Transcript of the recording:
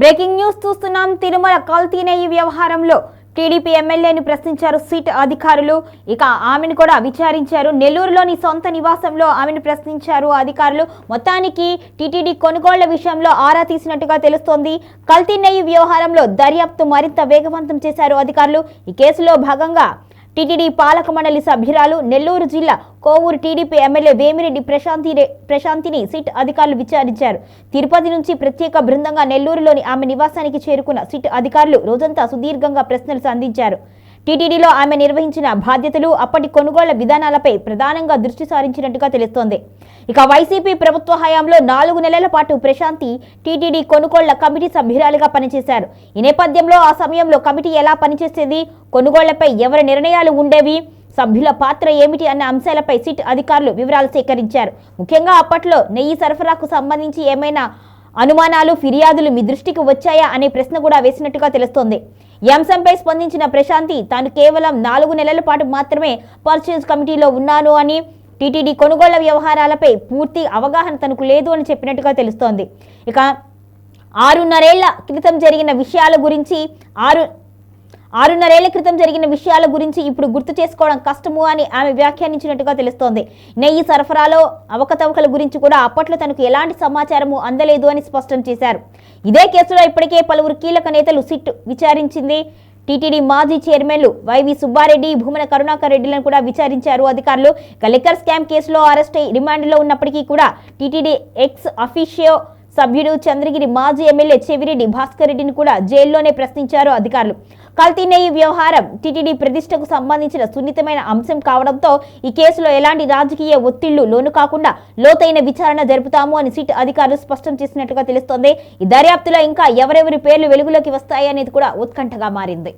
Breaking news చూస్తున్నాం. తిరుమల కల్తీ నెయ్యి వ్యవహారంలో టీడీపీ ఎమ్మెల్యేని ప్రశ్నించారు సిట్ అధికారులు. ఇక ఆమెను కూడా విచారించారు. నెల్లూరులోని సొంత నివాసంలో ఆమెను ప్రశ్నించారు అధికారులు. మొత్తానికి టీటీడీ కొనుగోళ్ల విషయంలో ఆరా తీసినట్టుగా తెలుస్తోంది. కల్తీ నెయ్యి వ్యవహారంలో దర్యాప్తు మరింత వేగవంతం చేశారు అధికారులు. ఈ కేసులో భాగంగా టీటీడీ పాలక మండలి సభ్యురాలు, నెల్లూరు జిల్లా కోవూరు టీడీపీ ఎమ్మెల్యే వేమిరెడ్డి ప్రశాంతిని సిట్ అధికారులు విచారించారు. తిరుపతి నుంచి ప్రత్యేక బృందంగా నెల్లూరులోని ఆమె నివాసానికి చేరుకున్న సిట్ అధికారులు రోజంతా సుదీర్ఘంగా ప్రశ్నలు సంధించారు. టీటీడీలో ఆమె నిర్వహించిన బాధ్యతలు, అప్పటి కొనుగోళ్ల విధానాలపై ప్రధానంగా దృష్టి సారించినట్టుగా తెలుస్తోంది. ఇక వైసీపీ ప్రభుత్వ హయాంలో 4 నెలల పాటు ప్రశాంతి టీటీడీ కొనుగోళ్ల కమిటీ సభ్యురాలుగా పనిచేశారు. ఈ నేపథ్యంలో ఆ సమయంలో కమిటీ ఎలా పనిచేసేది, కొనుగోళ్లపై ఎవరి నిర్ణయాలు ఉండేవి, సభ్యుల పాత్ర ఏమిటి అన్న అంశాలపై సిట్ అధికారులు వివరాలు సేకరించారు. ముఖ్యంగా అప్పట్లో నెయ్యి సరఫరాకు సంబంధించి ఏమైనా అనుమానాలు, ఫిర్యాదులు మీ దృష్టికి వచ్చాయా అనే ప్రశ్న కూడా వేసినట్టుగా తెలుస్తోంది. ఈ అంశంపై స్పందించిన ప్రశాంతి తాను కేవలం 4 నెలల పాటు మాత్రమే పర్చేజ్ కమిటీలో ఉన్నాను అని, టీటీడీ కొనుగోళ్ల వ్యవహారాలపై పూర్తి అవగాహన తనకు లేదు అని చెప్పినట్టుగా తెలుస్తోంది. ఇక 6.5 ఏళ్ల క్రితం జరిగిన విషయాల గురించి ఇప్పుడు గుర్తు చేసుకోవడం కష్టము అని ఆమె వ్యాఖ్యానించినట్టుగా తెలుస్తోంది. నెయ్యి సరఫరాలో అవకతవకల గురించి కూడా అప్పట్లో తనకు ఎలాంటి సమాచారము అందలేదు అని స్పష్టం చేశారు. ఇదే కేసులో ఇప్పటికే పలువురు కీలక నేతలు సిట్ విచారించింది. టీటీడీ మాజీ చైర్మన్లు వైవి సుబ్బారెడ్డి, భూమన కరుణాకర్ రెడ్డిలను కూడా విచారించారు అధికారులు. లిక్కర్ స్కామ్ కేసులో అరెస్ట్ అయి రిమాండ్లో ఉన్నప్పటికీ కూడా టీటీడీ ఎక్స్ అఫీషియో సభ్యుడు చంద్రగిరి మాజీ ఎమ్మెల్యే చెవిరెడ్డి భాస్కర్ రెడ్డిని కూడా జైల్లోనే ప్రశ్నించారు అధికారులు. కల్తీ నెయ్యి వ్యవహారం టీటీడీ ప్రతిష్టకు సంబంధించిన సున్నితమైన అంశం కావడంతో ఈ కేసులో ఎలాంటి రాజకీయ ఒత్తిళ్లు లోను కాకుండా లోతైన విచారణ జరుపుతాము అని సిట్ అధికారులు స్పష్టం చేసినట్టుగా తెలుస్తోంది. ఈ దర్యాప్తులో ఇంకా ఎవరెవరి పేర్లు వెలుగులోకి వస్తాయనేది కూడా ఉత్కంఠగా మారింది.